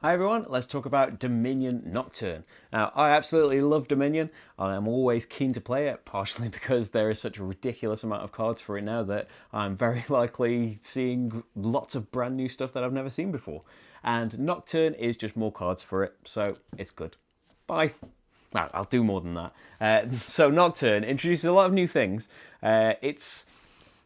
Hi everyone, let's talk about Dominion Nocturne. Now, I absolutely love Dominion. I'm always keen to play it, partially because there is such a ridiculous amount of cards for it now that I'm very likely seeing lots of brand new stuff that I've never seen before. And Nocturne is just more cards for it, so it's good. Bye. Well, I'll do more than that. So Nocturne introduces a lot of new things. It's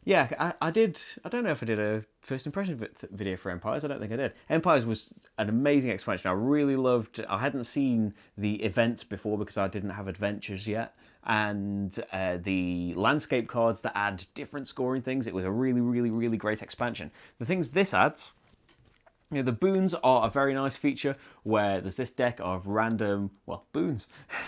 yeah, I did. I don't know if I did a first impression video for Empires. I don't think I did. Empires was an amazing expansion. I really loved. I hadn't seen the events before because I didn't have adventures yet, and the landscape cards that add different scoring things. It was a really, really, really great expansion. The things this adds, the boons are a very nice feature where there's this deck of random, well, boons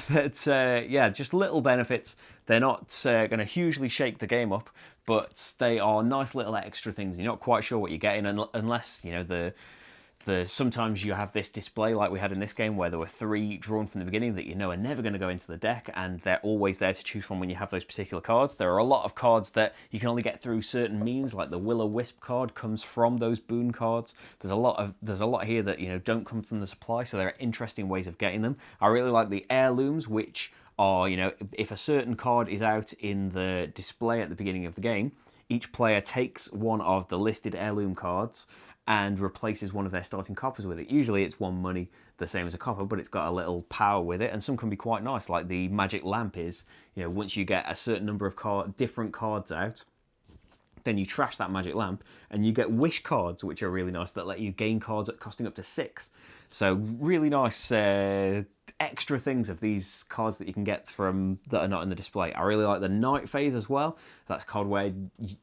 that, just little benefits. They're not going to hugely shake the game up, but they are nice little extra things. You're not quite sure what you're getting unless, sometimes you have this display like we had in this game where there were 3 drawn from the beginning that are never going to go into the deck, and they're always there to choose from when you have those particular cards. There are a lot of cards that you can only get through certain means, like the Will-O-Wisp card comes from those boon cards. There's a lot here that don't come from the supply, so there are interesting ways of getting them. I really like the heirlooms, which are, if a certain card is out in the display at the beginning of the game, each player takes one of the listed heirloom cards and replaces one of their starting coppers with it. Usually it's 1 money, the same as a copper, but it's got a little power with it, and some can be quite nice, like the magic lamp is, once you get a certain number of different cards out, then you trash that magic lamp, and you get wish cards, which are really nice, that let you gain cards at costing up to 6. So really nice extra things of these cards that you can get from that are not in the display. I really like the night phase as well. That's a card where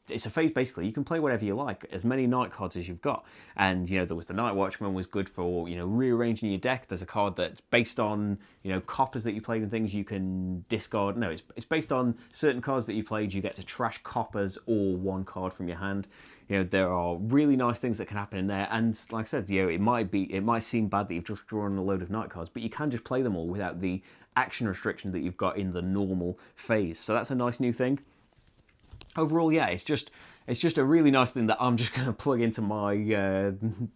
it's a phase basically. You can play whatever you like, as many night cards as you've got. And there was the Night Watchman was good for rearranging your deck. There's a card that's based on coppers that you played and things you can discard. No, it's based on certain cards that you played. You get to trash coppers or 1 card from your hand. There are really nice things that can happen in there, and like I said, it might seem bad that you've just drawn a load of night cards, but you can just play them all without the action restriction that you've got in the normal phase. So that's a nice new thing. Overall, yeah, it's just a really nice thing that I'm just going to plug into my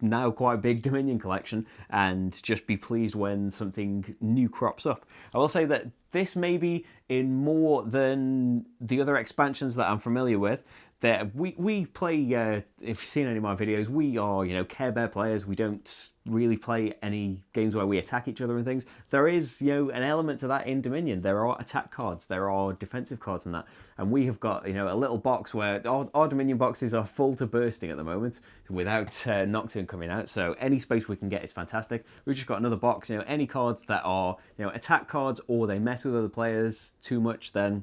now quite big Dominion collection and just be pleased when something new crops up. I will say that this may be in more than the other expansions that I'm familiar with. That we play, if you've seen any of my videos, we are, Care Bear players. We don't really play any games where we attack each other and things. There is, an element to that in Dominion. There are attack cards, there are defensive cards and that. And we have got, a little box where our Dominion boxes are full to bursting at the moment without Nocturne coming out. So any space we can get is fantastic. We've just got another box, any cards that are, attack cards or they mess with other players too much, then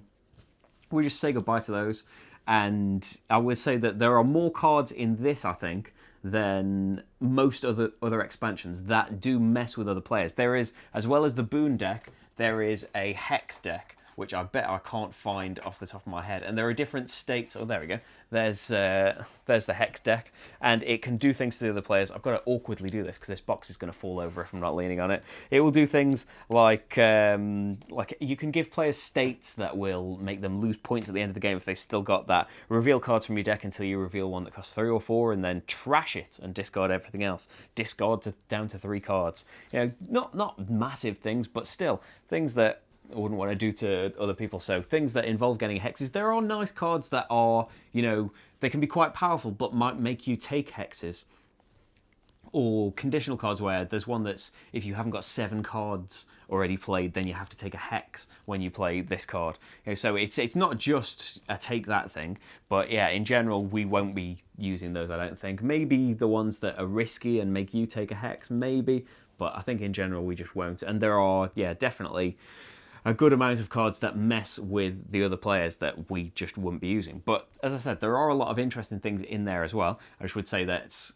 we just say goodbye to those. And I would say that there are more cards in this, I think, than most other expansions that do mess with other players. There is, as well as the Boon deck, there is a Hex deck, which I bet I can't find off the top of my head. And there are different states. Oh, there we go. There's the Hex deck, and it can do things to the other players. I've got to awkwardly do this because this box is going to fall over if I'm not leaning on it. It will do things like you can give players states that will make them lose points at the end of the game if they still got that. Reveal cards from your deck until you reveal one that costs 3 or 4, and then trash it and discard everything else. Discard down to 3 cards. Not massive things, but still things that I wouldn't want to do to other people. So things that involve getting hexes. There are nice cards that are, they can be quite powerful, but might make you take hexes. Or conditional cards where there's one that's, if you haven't got 7 cards already played, then you have to take a hex when you play this card. So it's not just a take that thing, but yeah, in general, we won't be using those, I don't think. Maybe the ones that are risky and make you take a hex, maybe, but I think in general, we just won't. And there are, definitely a good amount of cards that mess with the other players that we just wouldn't be using. But as I said, there are a lot of interesting things in there as well. I just would say that,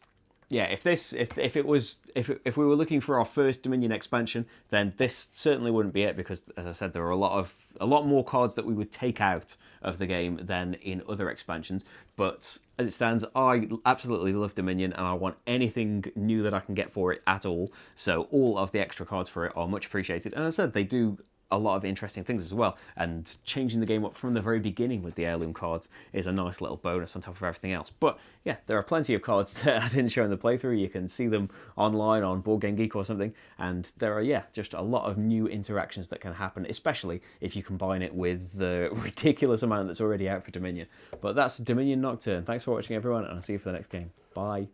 if we were looking for our first Dominion expansion, then this certainly wouldn't be it, because as I said, there are a lot more cards that we would take out of the game than in other expansions. But as it stands, I absolutely love Dominion, and I want anything new that I can get for it at all. So all of the extra cards for it are much appreciated. And as I said, they do a lot of interesting things as well. And changing the game up from the very beginning with the heirloom cards is a nice little bonus on top of everything else. But yeah, there are plenty of cards that I didn't show in the playthrough. You can see them online on Board Game Geek or something. And there are, yeah, just a lot of new interactions that can happen, especially if you combine it with the ridiculous amount that's already out for Dominion. But that's Dominion Nocturne. Thanks for watching, everyone, and I'll see you for the next game. Bye.